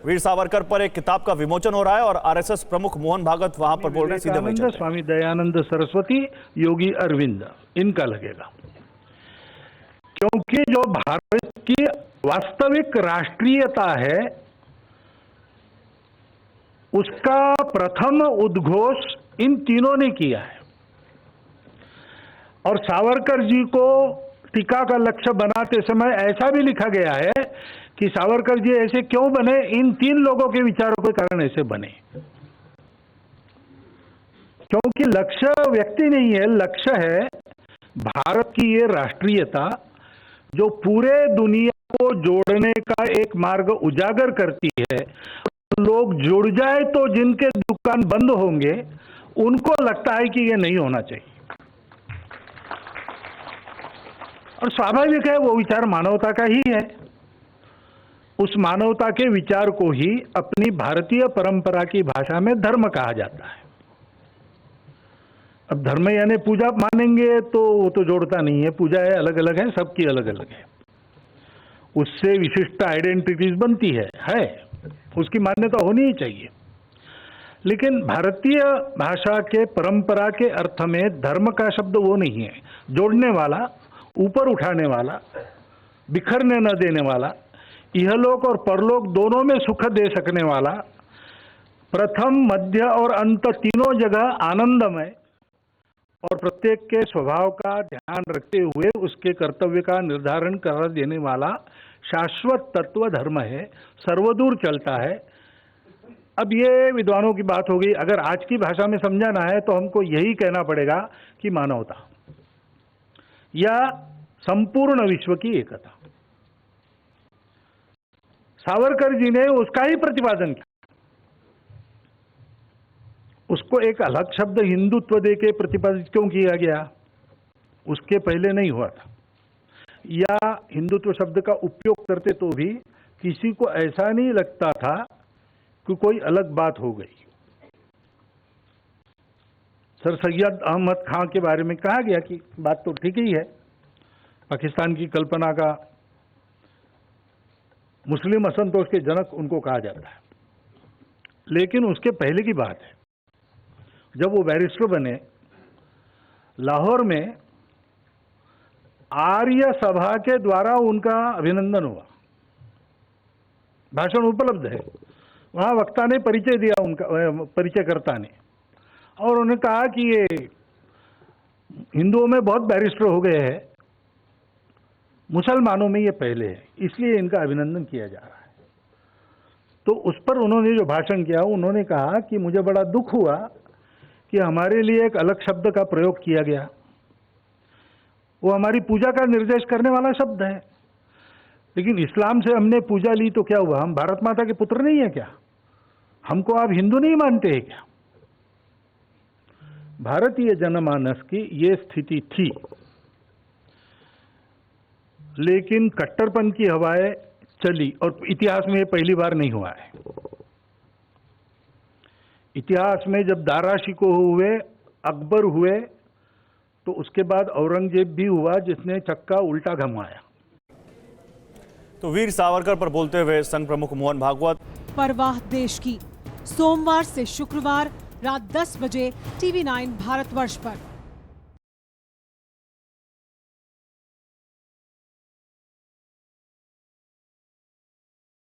वीर सावरकर पर एक किताब का विमोचन हो रहा है और आरएसएस प्रमुख मोहन भागवत वहां पर बोल रहे हैं। सीधे वहीं चलते हैं। स्वामी दयानंद सरस्वती, योगी अरविंद, इनका लगेगा, क्योंकि जो भारत की वास्तविक राष्ट्रीयता है उसका प्रथम उद्घोष इन तीनों ने किया है। और सावरकर जी को टीका का लक्ष्य बनाते समय ऐसा भी लिखा गया है कि सावरकर जी ऐसे क्यों बने, इन तीन लोगों के विचारों के कारण ऐसे बने। क्योंकि लक्ष्य व्यक्ति नहीं है, लक्ष्य है भारत की ये राष्ट्रीयता जो पूरे दुनिया को जोड़ने का एक मार्ग उजागर करती है। लोग जुड़ जाए तो जिनके दुकान बंद होंगे उनको लगता है कि ये नहीं होना चाहिए, और स्वाभाविक है वो विचार मानवता का ही है। उस मानवता के विचार को ही अपनी भारतीय परंपरा की भाषा में धर्म कहा जाता है। अब धर्म यानी पूजा मानेंगे तो वो तो जोड़ता नहीं है, पूजा है अलग अलग है, सबकी अलग अलग है, उससे विशिष्ट आइडेंटिटीज बनती है, उसकी मान्यता होनी ही चाहिए। लेकिन भारतीय भाषा के परंपरा के अर्थ में धर्म का शब्द वो नहीं है, जोड़ने वाला, ऊपर उठाने वाला, बिखरने न देने वाला, इहलोक और परलोक दोनों में सुख दे सकने वाला, प्रथम मध्य और अंत तीनों जगह आनंदमय और प्रत्येक के स्वभाव का ध्यान रखते हुए उसके कर्तव्य का निर्धारण कर देने वाला शाश्वत तत्व धर्म है, सर्वदूर चलता है। अब ये विद्वानों की बात होगी, अगर आज की भाषा में समझाना है तो हमको यही कहना पड़ेगा कि मानवता या संपूर्ण विश्व की एकता। सावरकर जी ने उसका ही प्रतिपादन किया, उसको एक अलग शब्द हिंदुत्व देके प्रतिपादित क्यों किया गया, उसके पहले नहीं हुआ था। या हिंदुत्व शब्द का उपयोग करते तो भी किसी को ऐसा नहीं लगता था कि कोई अलग बात हो गई। सर सैयद अहमद खां के बारे में कहा गया कि बात तो ठीक ही है, पाकिस्तान की कल्पना का मुस्लिम असंतोष के जनक उनको कहा जाता है। लेकिन उसके पहले की बात है, जब वो बैरिस्टर बने, लाहौर में आर्य सभा के द्वारा उनका अभिनंदन हुआ, भाषण उपलब्ध है, वहां वक्ता ने परिचय दिया, उनका परिचयकर्ता ने, और उन्होंने कहा कि ये हिंदुओं में बहुत बैरिस्टर हो गए हैं, मुसलमानों में ये पहले है, इसलिए इनका अभिनंदन किया जा रहा है। तो उस पर उन्होंने जो भाषण किया, उन्होंने कहा कि मुझे बड़ा दुख हुआ कि हमारे लिए एक अलग शब्द का प्रयोग किया गया, वो हमारी पूजा का निर्देश करने वाला शब्द है। लेकिन इस्लाम से हमने पूजा ली तो क्या हुआ, हम भारत माता के पुत्र नहीं है क्या, हमको आप हिंदू नहीं मानते हैं क्या। भारतीय जनमानस की ये स्थिति थी, लेकिन कट्टरपन की हवाएं चली, और इतिहास में ये पहली बार नहीं हुआ है। इतिहास में जब दारा शिकोह हुए, अकबर हुए, तो उसके बाद औरंगजेब भी हुआ जिसने चक्का उल्टा घुमाया। तो वीर सावरकर पर बोलते हुए संघ प्रमुख मोहन भागवत। परवाह देश की, सोमवार से शुक्रवार रात 10 बजे TV9 भारतवर्ष पर।